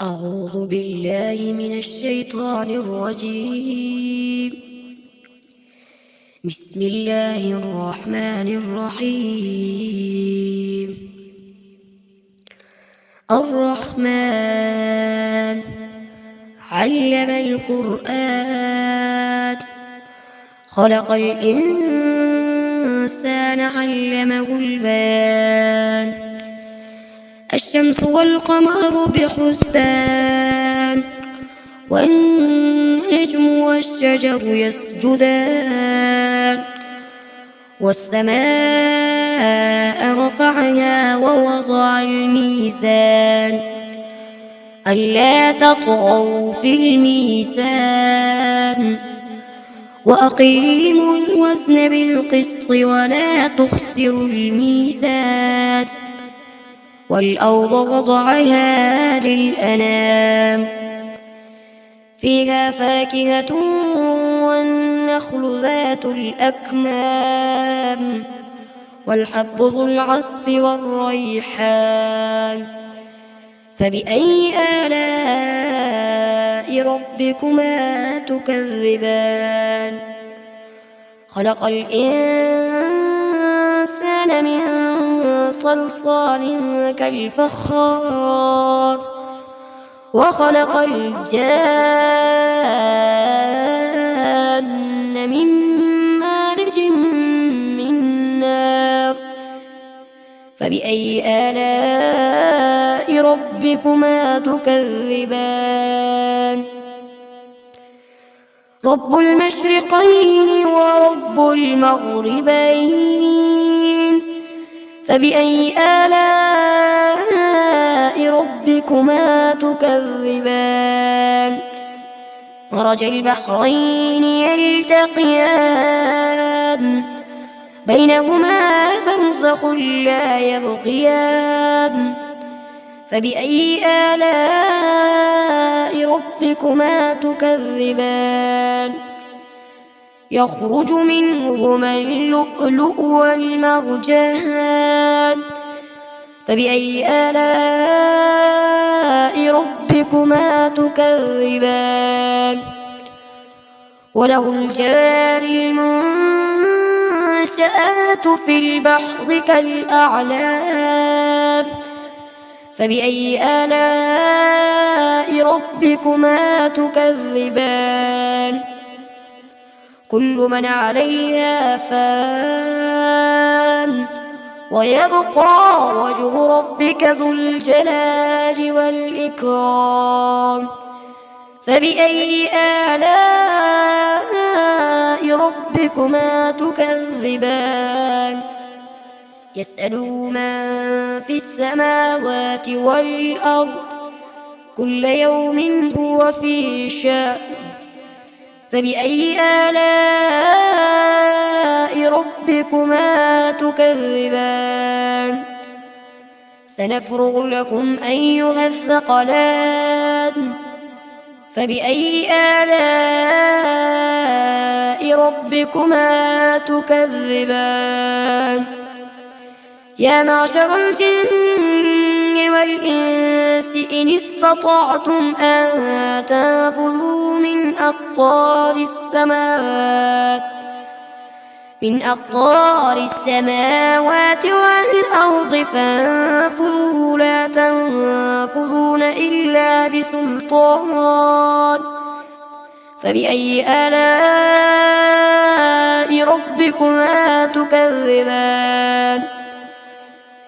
أعوذ بالله من الشيطان الرجيم. بسم الله الرحمن الرحيم. الرحمن علم القرآن، خلق الإنسان علمه البيان. الشمس والقمر بحسبان، والنجم والشجر يسجدان. والسماء رفعها ووضع الميزان، ألا تطغوا في الميزان، وأقيموا الوزن بالقسط ولا تخسروا الميزان. والأرض وضعها للأنام، فيها فاكهة والنخل ذات الأكمام، والحب ذو العصف والريحان. فبأي آلاء ربكما تكذبان؟ خلق الإنسان من صلصال كالفخار، وخلق الجان من مارج من نار. فبأي آلاء ربكما تكذبان؟ رب المشرقين ورب المغربين، فبأي آلاء ربكما تكذبان؟ مرج البحرين يلتقيان، بينهما برزخ لا يبغيان. فبأي آلاء ربكما تكذبان؟ يخرج منهما اللؤلؤ والمرجان. فبأي آلاء ربكما تكذبان؟ وله الجوار المنشآت في البحر كالأعلام. فبأي آلاء ربكما تكذبان؟ كل من عليها فان، ويبقى وجه ربك ذو الجلال والإكرام. فبأي آلاء ربكما تكذبان؟ يسأله من في السماوات والأرض، كل يوم هو في شأن. فبأي آلاء ربكما تكذبان؟ سنفرغ لكم أيها الثقلان. فبأي آلاء ربكما تكذبان؟ يا معشر الجن والإنس إن استطعتم أن تنفذوا من أقطار السماوات والأرض فانفذوا، لا تنفذون إلا بسلطان. فبأي آلاء ربكما تكذبان؟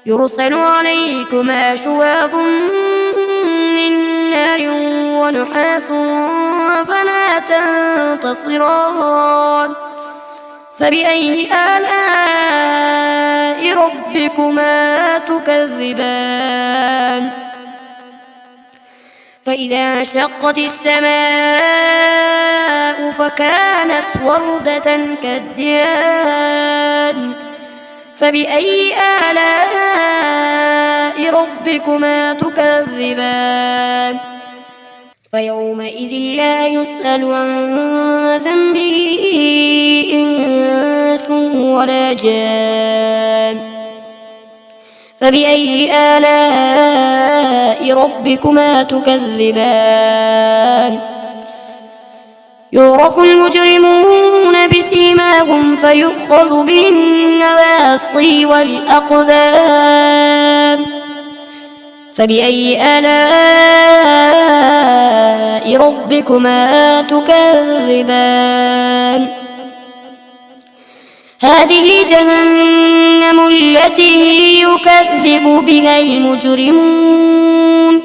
يرسل عليكما شواظ من نار ونحاس فلا تنتصران. فبأي آلاء ربكما تكذبان؟ فإذا انشقت السماء فكانت وردة كالدهان. فبأي آلاء ربكما تكذبان؟ فيومئذ لا يسأل عن ذنبه إنس ولا جان. فبأي آلاء ربكما تكذبان يعرف المجرمون بسيماهم فيؤخذ بالنواصي والأقدام فبأي آلاء ربكما تكذبان هذه جهنم التي يكذب بها المجرمون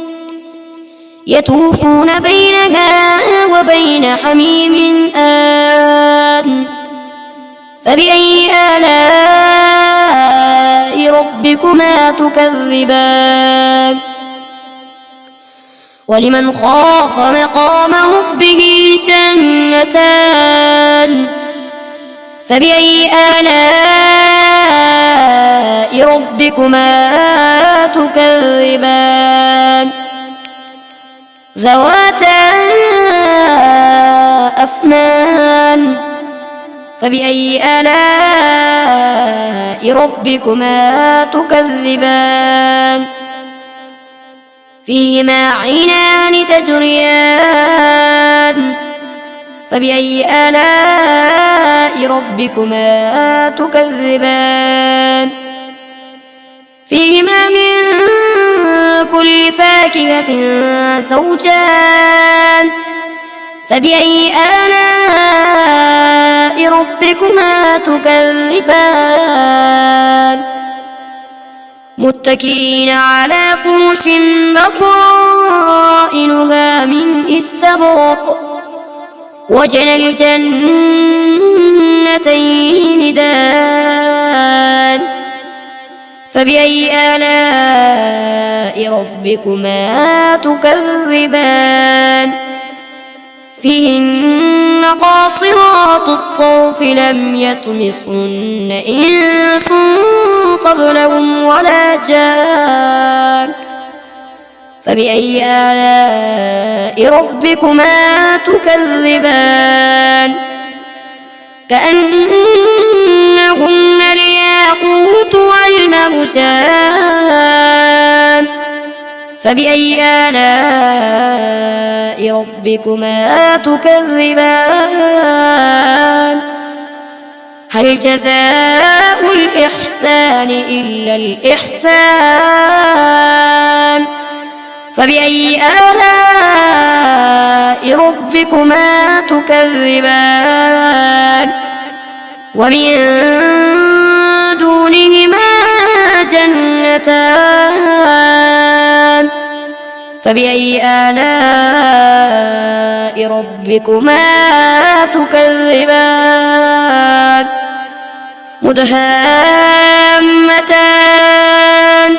يطوفون بينها وبين حميم آن فبأي آلاء ربكما تكذبان ولمن خاف مقام ربه جنتان فبأي آلاء ربكما تكذبان ذواتا أفنان فبأي آلاء ربكما تكذبان فيهما عينان تجريان فبأي آلاء ربكما تكذبان فيهما من كل فاكهة زوجان فبأي آلاء ربكما تكذبان متكئين على فرش بطائنها من استبرق وجنى الجنتين دان فبأي آلاء ربكما تكذبان فيهن قاصرات الطرف لم يطمثهن إنس قبلهم ولا جان فبأي آلاء ربكما تكذبان كأنهن الياقوت والمرجان فبأي آلاء ربكما تكذبان هل جزاء الإحسان إلا الإحسان فبأي آلاء ربكما تكذبان ومن دونهما جنتان فبأي آلاء ربكما تكذبان مدهامتان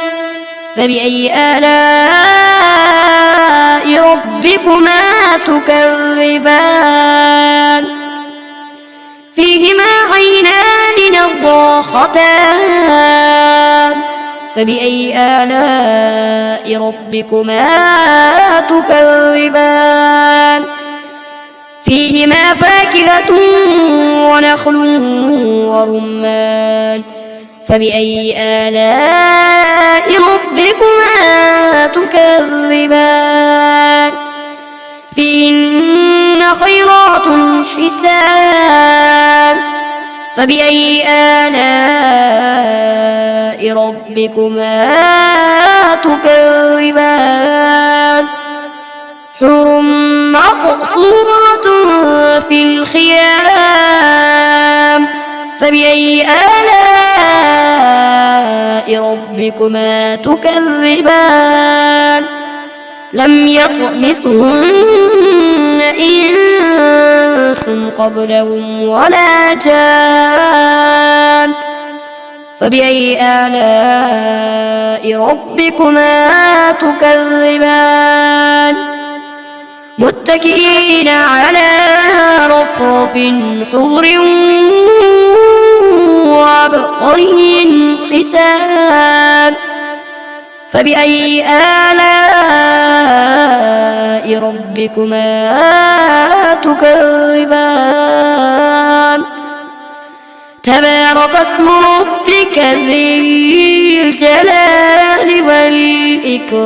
فبأي آلاء ربكما تكذبان فيهما عينان نضاختان فبأي آلاء ربكما تكذبان فيهما فاكهة ونخل ورمان فبأي آلاء ربكما تكذبان فيهن خيرات حسان فبأي آلاء ربكما تكذبان حور مقصورات في الخيام فبأي آلاء ربكما تكذبان لم يطمثهن إنس قبلهم ولا جان فبأي آلاء ربكما تكذبان متكئين على رفرف خضر وعبقري حسان فبأي آلاء ربكما تكذبان تبارك اسم ربك ذي الجلال والإكرام.